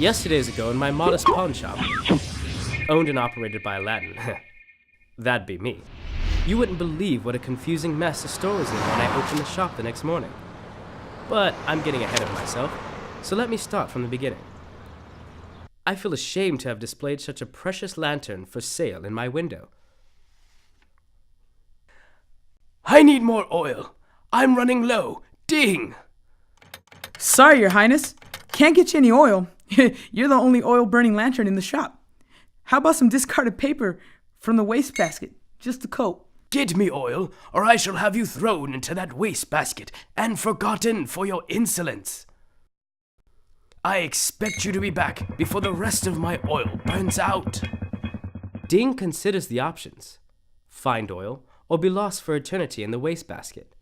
Yesterdays ago in my modest pawn shop, owned and operated by Aladdin. That'd be me. You wouldn't believe what a confusing mess the store was in when I opened the shop the next morning. But I'm getting ahead of myself, so let me start from the beginning. I feel ashamed to have displayed such a precious lantern for sale in my window. I need more oil. I'm running low. Ding! Sorry, Your Highness. Can't get you any oil. You're the only oil-burning lantern in the shop. How about some discarded paper from the wastebasket, just to coat? Get me oil, or I shall have you thrown into that wastebasket and forgotten for your insolence. I expect you to be back before the rest of my oil burns out. Ding considers the options. Find oil, or be lost for eternity in the wastebasket.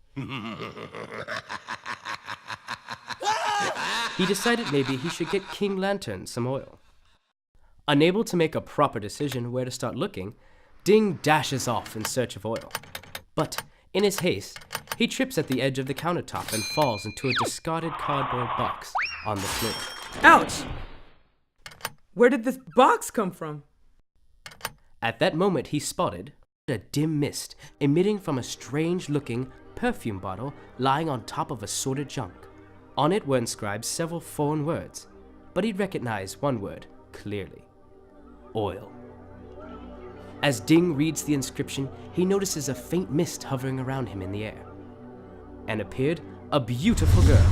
He decided maybe he should get King Lantern some oil. Unable to make a proper decision where to start looking, Ding dashes off in search of oil. But in his haste, he trips at the edge of the countertop and falls into a discarded cardboard box on the floor. Ouch! Where did this box come from? At that moment, he spotted a dim mist emitting from a strange-looking perfume bottle lying on top of assorted junk. On it were inscribed several foreign words, but he'd recognized one word clearly: oil. As Ding reads the inscription, he notices a faint mist hovering around him in the air, and appeared a beautiful girl.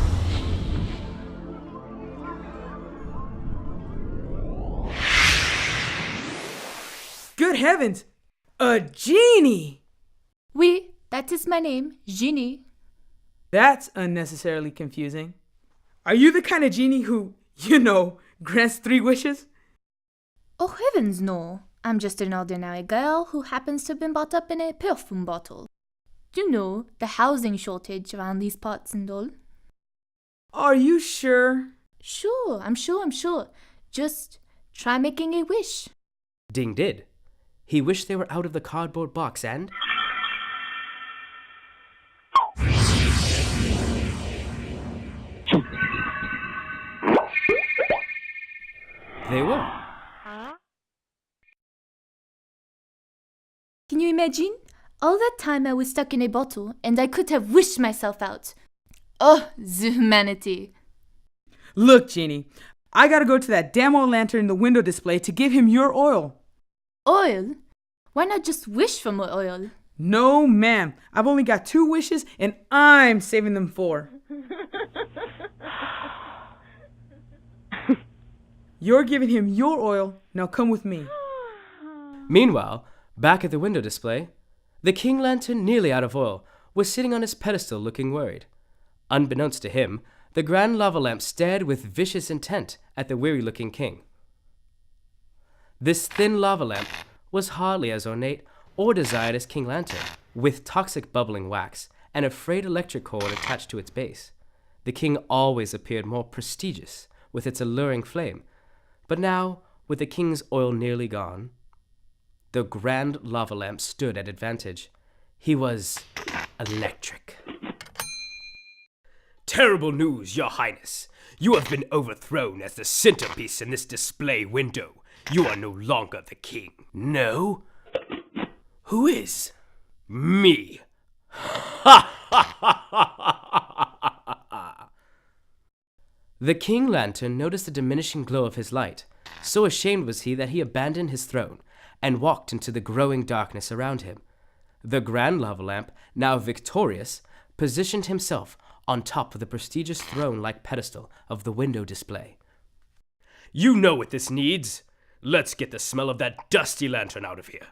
Good heavens! A genie! Oui, that is my name, Genie. That's unnecessarily confusing. Are you the kind of genie who, grants 3 wishes? Oh heavens no, I'm just an ordinary girl who happens to have been brought up in a perfume bottle. You know, the housing shortage around these parts and all. Are you sure? Sure, I'm sure. Just try making a wish. Ding did. He wished they were out of the cardboard box and... they were. Can you imagine? All that time I was stuck in a bottle and I could have wished myself out. Oh, the humanity. Look, Genie, I gotta go to that damn oil lantern in the window display to give him your oil. Oil? Why not just wish for more oil? No, ma'am. I've only got 2 wishes and I'm saving them 4. You're giving him your oil. Now come with me. Meanwhile, back at the window display, the King Lantern, nearly out of oil, was sitting on his pedestal looking worried. Unbeknownst to him, the grand lava lamp stared with vicious intent at the weary-looking king. This thin lava lamp was hardly as ornate or desired as King Lantern, with toxic bubbling wax and a frayed electric cord attached to its base. The king always appeared more prestigious with its alluring flame, but now, with the king's oil nearly gone, the grand lava lamp stood at advantage. He was electric. Terrible news, Your Highness. You have been overthrown as the centerpiece in this display window. You are no longer the king. No? Who is? Me. Ha ha ha ha ha! The King Lantern noticed the diminishing glow of his light. So ashamed was he that he abandoned his throne and walked into the growing darkness around him. The grand lava lamp, now victorious, positioned himself on top of the prestigious throne-like pedestal of the window display. You know what this needs. Let's get the smell of that dusty lantern out of here.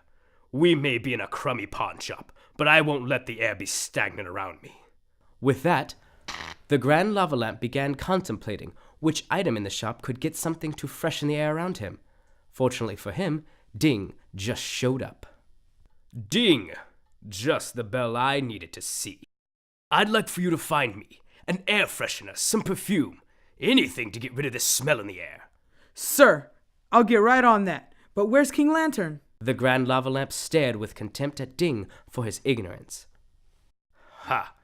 We may be in a crummy pawn shop, but I won't let the air be stagnant around me. With that, the grand lava lamp began contemplating which item in the shop could get something to freshen the air around him. Fortunately for him, Ding just showed up. Ding! Just the bell I needed to see. I'd like for you to find me an air freshener, some perfume, anything to get rid of this smell in the air. Sir, I'll get right on that. But where's King Lantern? The grand lava lamp stared with contempt at Ding for his ignorance. Ha!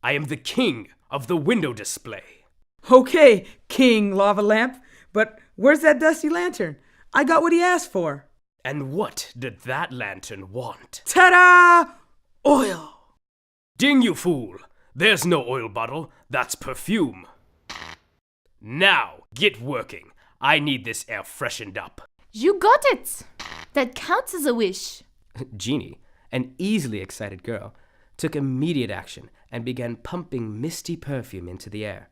I am the king of the window display. Okay, King Lava Lamp, But where's that dusty lantern? I got what he asked for. And what did that lantern want? Ta-da! Oil! Ding, you fool! There's no oil bottle, that's perfume. Now, get working. I need this air freshened up. You got it! That counts as a wish. Genie, an easily excited girl, took immediate action and began pumping misty perfume into the air.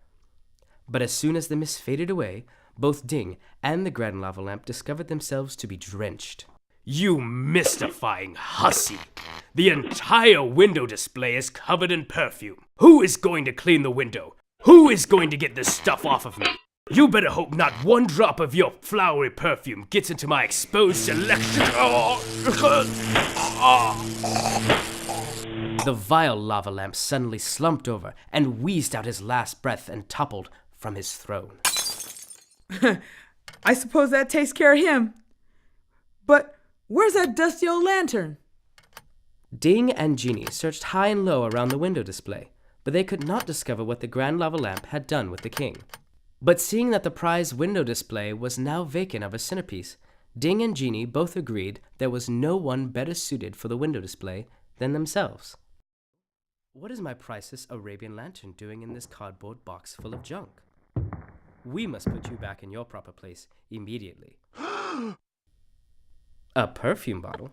But as soon as the mist faded away, both Ding and the grand lava lamp discovered themselves to be drenched. You mystifying hussy! The entire window display is covered in perfume. Who is going to clean the window? Who is going to get this stuff off of me? You better hope not one drop of your flowery perfume gets into my exposed selection. The vile lava lamp suddenly slumped over and wheezed out his last breath and toppled from his throne. I suppose that takes care of him. But where's that dusty old lantern? Ding and Genie searched high and low around the window display, but they could not discover what the grand lava lamp had done with the king. But seeing that the prize window display was now vacant of a centerpiece, Ding and Genie both agreed there was no one better suited for the window display than themselves. What is my priceless Arabian lantern doing in this cardboard box full of junk? We must put you back in your proper place immediately. A perfume bottle?